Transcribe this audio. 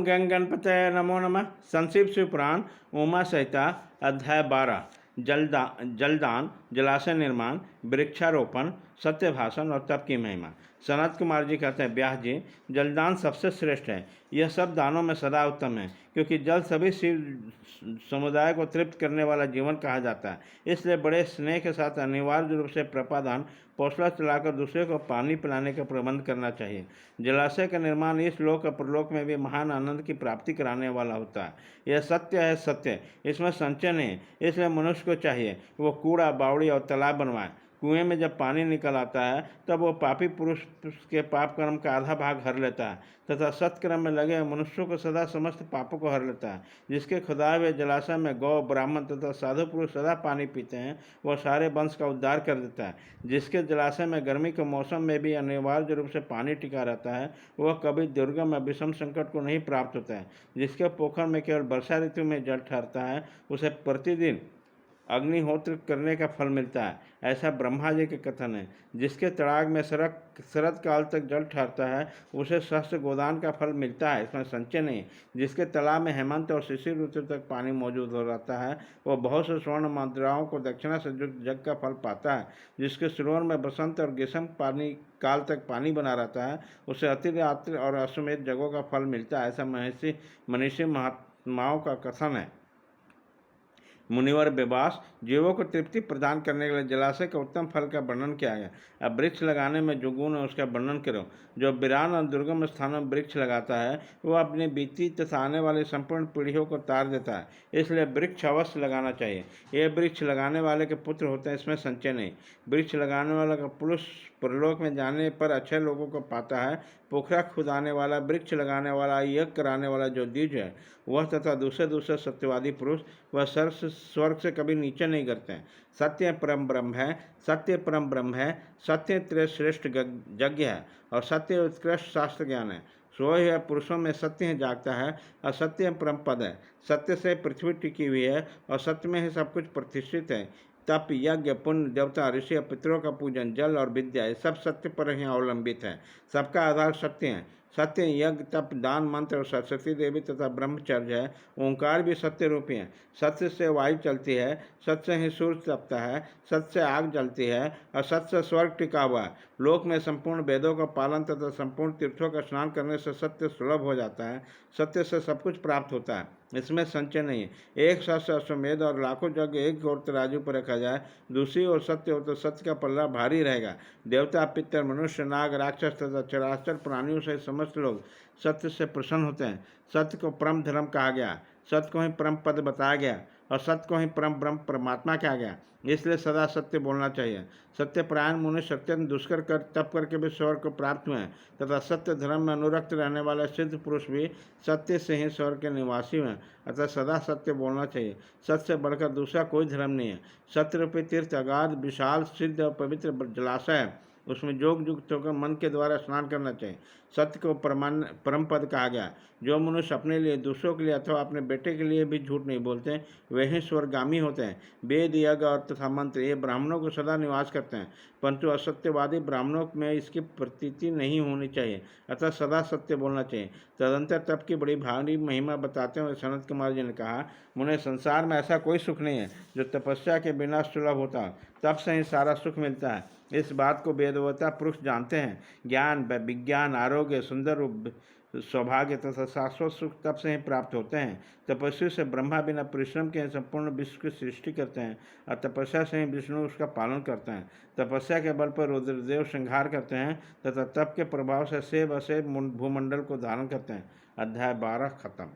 ओम गंग गणपतये नमो नमः। संक्षिप्त शिव पुराण उमा संहिता अध्याय 12 जलदान, जलाशय निर्माण, वृक्षारोपण, सत्य भाषण और तप की महिमा। सनत कुमार जी कहते हैं, व्यास जी, जलदान सबसे श्रेष्ठ है। यह सब दानों में सदा उत्तम है, क्योंकि जल सभी शिव समुदाय को तृप्त करने वाला जीवन कहा जाता है। इसलिए बड़े स्नेह के साथ अनिवार्य रूप से प्रपादान पौसला चलाकर दूसरे को पानी पिलाने का प्रबंध करना चाहिए। जलाशय का निर्माण इस लोक और परलोक में भी महान आनंद की प्राप्ति कराने वाला होता है। यह सत्य है, सत्य, इसमें संचय नहीं। इसलिए मनुष्य को चाहिए वो कूड़ा, बावड़ी और तालाब बनवाए। कुएं में जब पानी निकल आता है तब वो पापी पुरुष के पाप कर्म का आधा भाग हर लेता है, तथा सत्कर्म में लगे मनुष्यों को सदा समस्त पापों को हर लेता है। जिसके खुदाए हुए जलाशय में गौ, ब्राह्मण तथा साधु पुरुष सदा पानी पीते हैं, वह सारे वंश का उद्धार कर देता है। जिसके जलाशय में गर्मी के मौसम में भी अनिवार्य रूप से पानी टिका रहता है, वह कभी दुर्गम या विषम संकट को नहीं प्राप्त होता है। जिसके पोखर में केवल वर्षा ऋतु में जल ठहरता है, उसे प्रतिदिन अग्निहोत्र करने का फल मिलता है, ऐसा ब्रह्मा जी के कथन है। जिसके तड़ाग में शरद काल तक जल ठहरता है, उसे सहस्त्र गोदान का फल मिलता है, इसमें संचय नहीं। जिसके तालाब में हेमंत और शिशिर ऋतु तक पानी मौजूद हो रहता है, वह बहुत से स्वर्ण मुद्राओं को दक्षिणा से युक्त जग का फल पाता है। जिसके सरोवर में बसंत और ग्रीष्म पानी काल तक पानी बना रहता है, उसे अतिरात्र और अश्वमेध जगों का फल मिलता है, ऐसा मनीषी महात्माओं का कथन है। मुनिवर विवास, जीवों को तृप्ति प्रदान करने के लिए जलाशय के उत्तम फल का वर्णन किया गया। अब वृक्ष लगाने में जो गुण है उसका वर्णन करो। जो वीरान और दुर्गम स्थानों में वृक्ष लगाता है, वह अपनी बीती तथा आने वाली संपूर्ण पीढ़ियों को तार देता है। इसलिए वृक्ष अवश्य लगाना चाहिए। ये वृक्ष लगाने वाले के पुत्र होते हैं, इसमें संचय नहीं। वृक्ष लगाने वाला का पुरुष परलोक में जाने पर अच्छे लोगों को पाता है। पोखरा खुदाने वाला, वृक्ष लगाने वाला, यज्ञ कराने वाला जो द्विज है, वह तथा दूसरे सत्यवादी पुरुष, वह स्वर्ग से कभी नीचे नहीं करते हैं। सत्य परम ब्रह्म है, सत्य परम ब्रह्म है, सत्य श्रेष्ठ यज्ञ है, और सत्य उत्कृष्ट शास्त्र ज्ञान है। सोए हुए पुरुषों में सत्य ही जागता है, और सत्य परम पद है। सत्य से पृथ्वी टिकी हुई है, और सत्य में ही सब कुछ प्रतिष्ठित है। तप, यज्ञ, पुण्य, देवता, ऋषि और पितरों का पूजन, जल और विद्या, ये सब सत्य पर ही अवलंबित है। सबका आधार सत्य है। सत्य यज्ञ, तप, दान, मंत्र और सरस्वती देवी तथा ब्रह्मचर्य है। ओंकार भी सत्य रूपी है। सत्य से वायु चलती है, सत्य से ही सूर्य तपता है, सत्य से आग जलती है, और सत्य से स्वर्ग टिका हुआ है। लोक में संपूर्ण वेदों का पालन तथा संपूर्ण तीर्थों का स्नान करने से सत्य सुलभ हो जाता है। सत्य से सब कुछ प्राप्त होता है, इसमें संचय नहीं है। एक सहस्त्र अश्वमेध और लाखों यज्ञ एक ओर तराजू पर रखा जाए, दूसरी ओर सत्य हो तो सत्य का पल्ला भारी रहेगा। देवता, पितर, मनुष्य, नाग, राक्षस तथा चराचर प्राणियों से समस्त लोग सत्य से प्रसन्न होते हैं। सत्य को परम धर्म कहा गया, सत्य को ही परम पद बताया गया, और सत्य को ही परम ब्रह्म परमात्मा कहा गया। इसलिए सदा सत्य बोलना चाहिए। सत्यपरायण मुनि सत्यन दुष्कर कर तप करके भी स्वर्ग को प्राप्त हुए हैं, तथा सत्य धर्म में अनुरक्त रहने वाले सिद्ध पुरुष भी सत्य से ही स्वर्ग के निवासी हैं। अतः सदा सत्य बोलना चाहिए। सत्य से बढ़कर दूसरा कोई धर्म नहीं है। सत्य रूपी तीर्थ अगाध, विशाल, सिद्ध और पवित्र जलाशय है। उसमें जोग युक्त होकर मन के द्वारा स्नान करना चाहिए। सत्य को परम पद कहा गया। जो मनुष्य अपने लिए, दूसरों के लिए अथवा अपने बेटे के लिए भी झूठ नहीं बोलते, वे ही स्वर्गामी होते हैं। वेद, यज्ञ और तथा मंत्र ये ब्राह्मणों को सदा निवास करते हैं, परंतु असत्यवादी ब्राह्मणों में इसकी प्रतीति नहीं होनी चाहिए। अतः सदा सत्य बोलना चाहिए। तदंतर तप की बड़ी भारी महिमा बताते हुए सनत कुमार जी ने कहा, मुने, संसार में ऐसा कोई सुख नहीं है जो तपस्या के बिना सुलभ होता। तप से ही सारा सुख मिलता है। इस बात को वेदवता पुरुष जानते हैं। ज्ञान, विज्ञान, आरोग्य, सुंदर रूप, सौभाग्य तथा शाश्वत सुख तप से ही प्राप्त होते हैं। तपस्वी से ब्रह्मा बिना परिश्रम के संपूर्ण विश्व की सृष्टि करते हैं, और तपस्या से ही विष्णु उसका पालन करते हैं। तपस्या के बल पर रुद्रदेव संहार करते हैं, तथा तप के प्रभाव से सेव असेव भूमंडल को धारण करते हैं। अध्याय 12 खत्म।